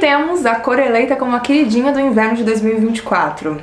temos a cor eleita como a queridinha do inverno de 2024.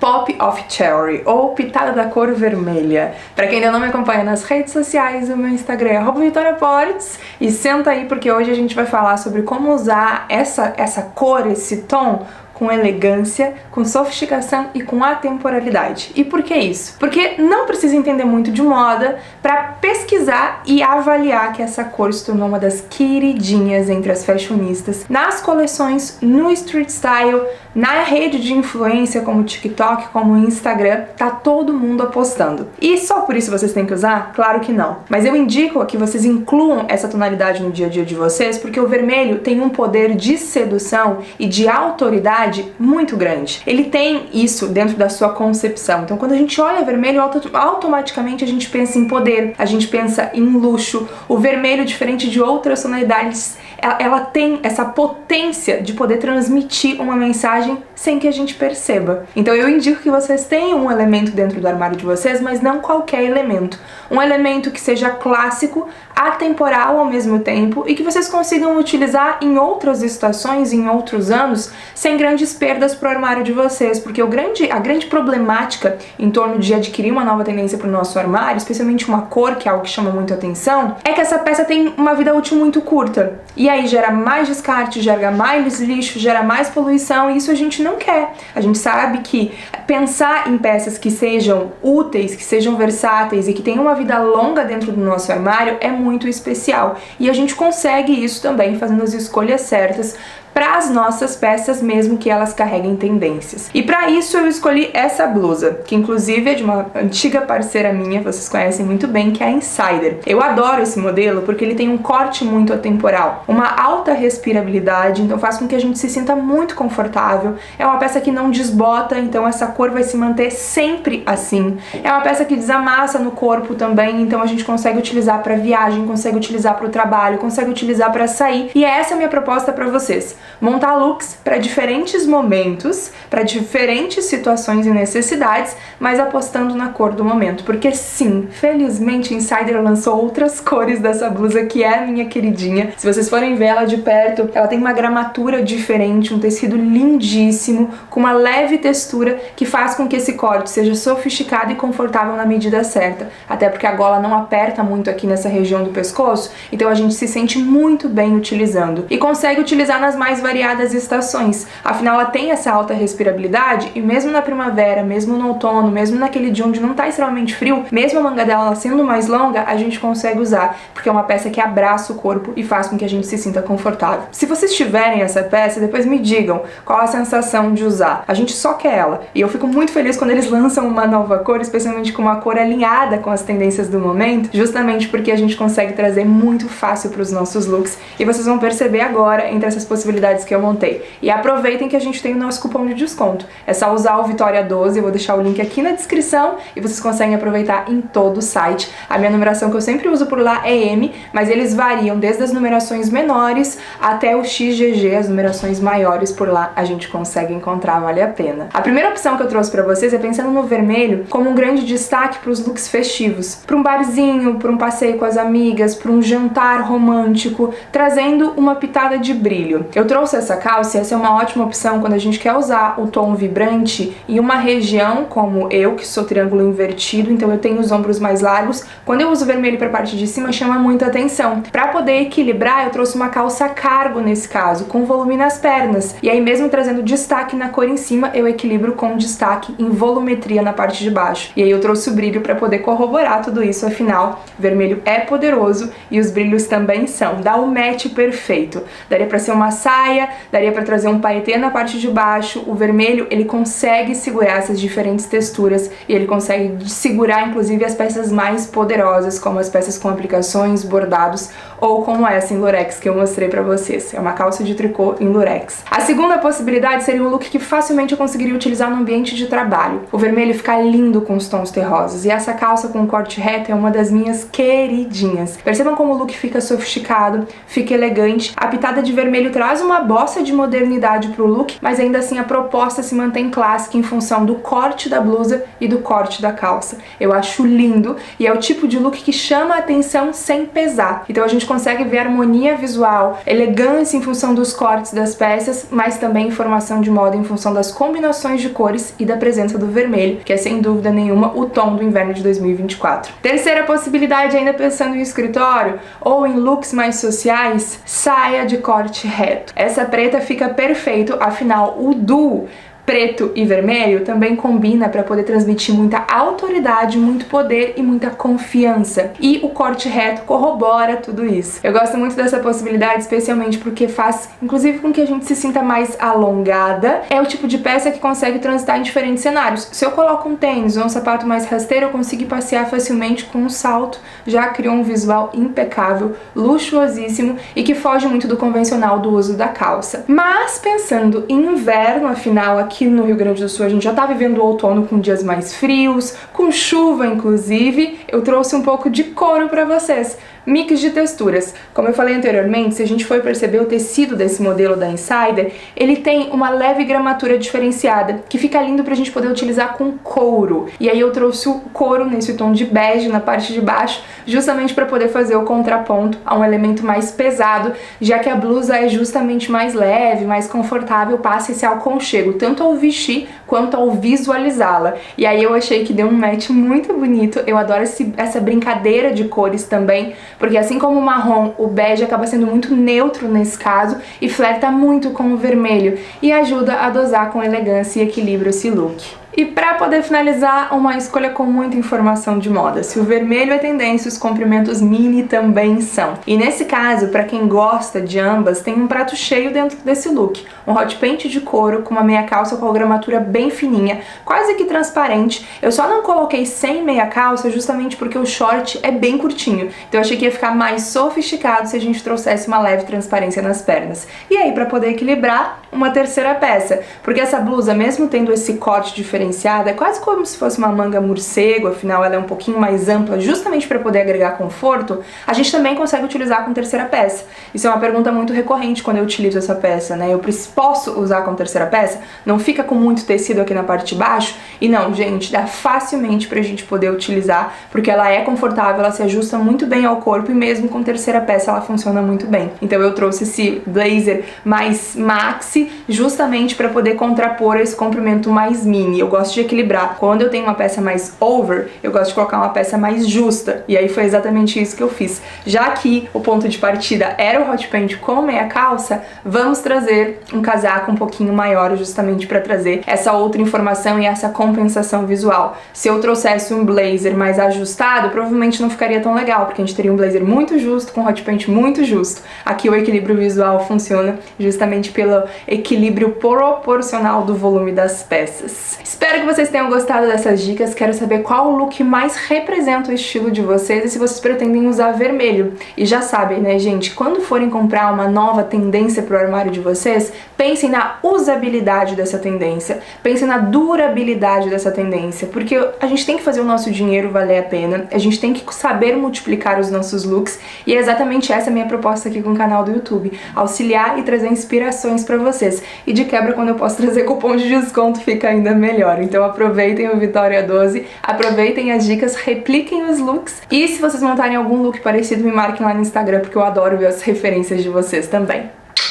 Pop of Cherry, ou pitada da cor vermelha. Pra quem ainda não me acompanha nas redes sociais, o meu Instagram é @vitoriaportes, e senta aí porque hoje a gente vai falar sobre como usar essa cor, esse tom, com elegância, com sofisticação e com atemporalidade. E por que isso? Porque não precisa entender muito de moda para pesquisar e avaliar que essa cor se tornou uma das queridinhas entre as fashionistas, nas coleções, no street style, na rede de influência como TikTok, como Instagram, tá todo mundo apostando. E só por isso vocês têm que usar? Claro que não. Mas eu indico que vocês incluam essa tonalidade no dia a dia de vocês, porque o vermelho tem um poder de sedução e de autoridade muito grande. Ele tem isso dentro da sua concepção. Então, quando a gente olha vermelho, automaticamente a gente pensa em poder, a gente pensa em luxo. O vermelho, diferente de outras tonalidades, ela tem essa potência de poder transmitir uma mensagem sem que a gente perceba. Então, eu indico que vocês tenham um elemento dentro do armário de vocês, mas não qualquer elemento. Um elemento que seja clássico, atemporal ao mesmo tempo e que vocês consigam utilizar em outras estações, em outros anos, sem grandes perdas para o armário de vocês, porque a grande problemática em torno de adquirir uma nova tendência para o nosso armário, especialmente uma cor, que é algo que chama muito atenção, é que essa peça tem uma vida útil muito curta, e aí gera mais descarte, gera mais lixo, gera mais poluição, e isso a gente não quer. A gente sabe que pensar em peças que sejam úteis, que sejam versáteis e que tenham uma vida longa dentro do nosso armário é muito especial, e a gente consegue isso também fazendo as escolhas certas para as nossas peças, mesmo que elas carreguem tendências. E para isso eu escolhi essa blusa, que inclusive é de uma antiga parceira minha, vocês conhecem muito bem, que é a Insider. Eu adoro esse modelo porque ele tem um corte muito atemporal, uma alta respirabilidade, então faz com que a gente se sinta muito confortável. É uma peça que não desbota, então essa cor vai se manter sempre assim. É uma peça que desamassa no corpo também, então a gente consegue utilizar para viagem, consegue utilizar para o trabalho, consegue utilizar para sair. E essa é a minha proposta para vocês. Montar looks para diferentes momentos, para diferentes situações e necessidades, mas apostando na cor do momento, porque sim, felizmente Insider lançou outras cores dessa blusa que é a minha queridinha. Se vocês forem ver ela de perto, ela tem uma gramatura diferente, um tecido lindíssimo, com uma leve textura que faz com que esse corte seja sofisticado e confortável na medida certa, até porque a gola não aperta muito aqui nessa região do pescoço, então a gente se sente muito bem utilizando e consegue utilizar nas mais variadas estações. Afinal, ela tem essa alta respirabilidade e mesmo na primavera, mesmo no outono, mesmo naquele dia onde não tá extremamente frio, mesmo a manga dela sendo mais longa, a gente consegue usar, porque é uma peça que abraça o corpo e faz com que a gente se sinta confortável. Se vocês tiverem essa peça, depois me digam qual a sensação de usar. A gente só quer ela. E eu fico muito feliz quando eles lançam uma nova cor, especialmente com uma cor alinhada com as tendências do momento, justamente porque a gente consegue trazer muito fácil para os nossos looks. E vocês vão perceber agora, entre essas possibilidades que eu montei. E aproveitem que a gente tem o nosso cupom de desconto. É só usar o Vitória12, eu vou deixar o link aqui na descrição e vocês conseguem aproveitar em todo o site. A minha numeração que eu sempre uso por lá é M, mas eles variam desde as numerações menores até o XGG, as numerações maiores por lá a gente consegue encontrar, vale a pena. A primeira opção que eu trouxe pra vocês é pensando no vermelho como um grande destaque para os looks festivos. Para um barzinho, para um passeio com as amigas, para um jantar romântico, trazendo uma pitada de brilho. Eu trouxe essa calça e essa é uma ótima opção quando a gente quer usar o tom vibrante em uma região como eu, que sou triângulo invertido, então eu tenho os ombros mais largos. Quando eu uso vermelho para a parte de cima, chama muita atenção. Para poder equilibrar, eu trouxe uma calça cargo nesse caso, com volume nas pernas. E aí mesmo trazendo destaque na cor em cima, eu equilibro com destaque em volumetria na parte de baixo. E aí eu trouxe o brilho para poder corroborar tudo isso, afinal, vermelho é poderoso e os brilhos também são. Dá o match perfeito. Daria para ser uma saia, daria para trazer um paetê na parte de baixo. O vermelho, ele consegue segurar essas diferentes texturas e ele consegue segurar inclusive as peças mais poderosas, como as peças com aplicações, bordados ou como essa em lurex que eu mostrei pra vocês. É uma calça de tricô em lurex. A segunda possibilidade seria um look que facilmente eu conseguiria utilizar no ambiente de trabalho. O vermelho fica lindo com os tons terrosos e essa calça com corte reto é uma das minhas queridinhas. Percebam como o look fica sofisticado, fica elegante. A pitada de vermelho traz uma bossa de modernidade pro look, mas ainda assim a proposta se mantém clássica em função do corte da blusa e do corte da calça. Eu acho lindo e é o tipo de look que chama a atenção sem pesar. Então a gente consegue ver harmonia visual, elegância em função dos cortes das peças, mas também informação de moda em função das combinações de cores e da presença do vermelho, que é sem dúvida nenhuma o tom do inverno de 2024. Terceira possibilidade, ainda pensando em escritório ou em looks mais sociais, saia de corte reto. Essa preta fica perfeito, afinal o duo preto e vermelho também combina para poder transmitir muita autoridade, muito poder e muita confiança. E o corte reto corrobora tudo isso. Eu gosto muito dessa possibilidade, especialmente porque faz, inclusive, com que a gente se sinta mais alongada. É o tipo de peça que consegue transitar em diferentes cenários. Se eu coloco um tênis ou um sapato mais rasteiro, eu consigo passear facilmente com um salto. Já criou um visual impecável, luxuosíssimo e que foge muito do convencional do uso da calça. Mas pensando em inverno, afinal, aqui no Rio Grande do Sul a gente já tá vivendo o outono com dias mais frios, com chuva inclusive, eu trouxe um pouco de couro pra vocês. Mix de texturas. Como eu falei anteriormente, se a gente for perceber o tecido desse modelo da Insider, ele tem uma leve gramatura diferenciada, que fica lindo pra gente poder utilizar com couro. E aí eu trouxe o couro nesse tom de bege na parte de baixo, justamente para poder fazer o contraponto a um elemento mais pesado, já que a blusa é justamente mais leve, mais confortável, passa esse aconchego, tanto ao vestir quanto ao visualizá-la. E aí eu achei que deu um match muito bonito. Eu adoro essa brincadeira de cores também, porque assim como o marrom, o bege acaba sendo muito neutro nesse caso e flerta muito com o vermelho e ajuda a dosar com elegância e equilíbrio esse look. E para poder finalizar, uma escolha com muita informação de moda. Se o vermelho é tendência, os comprimentos mini também são. E nesse caso, para quem gosta de ambas, tem um prato cheio dentro desse look. Um hot paint de couro com uma meia calça com a gramatura bem fininha, quase que transparente. Eu só não coloquei sem meia calça justamente porque o short é bem curtinho. Então eu achei que ia ficar mais sofisticado se a gente trouxesse uma leve transparência nas pernas. E aí, para poder equilibrar, uma terceira peça. Porque essa blusa, mesmo tendo esse corte diferente, é quase como se fosse uma manga morcego, afinal ela é um pouquinho mais ampla, justamente para poder agregar conforto, a gente também consegue utilizar com terceira peça. Isso é uma pergunta muito recorrente quando eu utilizo essa peça, né? Eu posso usar com terceira peça? Não fica com muito tecido aqui na parte de baixo? E não, gente, dá facilmente pra gente poder utilizar, porque ela é confortável, ela se ajusta muito bem ao corpo e mesmo com terceira peça ela funciona muito bem. Então eu trouxe esse blazer mais maxi, justamente para poder contrapor esse comprimento mais mini. Eu gosto de equilibrar. Quando eu tenho uma peça mais over, eu gosto de colocar uma peça mais justa. E aí foi exatamente isso que eu fiz. Já que o ponto de partida era o hot paint com meia calça, vamos trazer um casaco um pouquinho maior justamente para trazer essa outra informação e essa compensação visual. Se eu trouxesse um blazer mais ajustado, provavelmente não ficaria tão legal, porque a gente teria um blazer muito justo com hot paint muito justo. Aqui o equilíbrio visual funciona justamente pelo equilíbrio proporcional do volume das peças. Espero que vocês tenham gostado dessas dicas, quero saber qual o look mais representa o estilo de vocês e se vocês pretendem usar vermelho. E já sabem, né, gente, quando forem comprar uma nova tendência pro armário de vocês, pensem na usabilidade dessa tendência, pensem na durabilidade dessa tendência, porque a gente tem que fazer o nosso dinheiro valer a pena, a gente tem que saber multiplicar os nossos looks e é exatamente essa a minha proposta aqui com o canal do YouTube, auxiliar e trazer inspirações pra vocês. E de quebra, quando eu posso trazer cupom de desconto, fica ainda melhor. Então aproveitem o Vitória 12, aproveitem as dicas, repliquem os looks e se vocês montarem algum look parecido, me marquem lá no Instagram, porque eu adoro ver as referências de vocês também.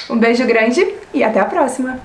Um beijo grande e até a próxima!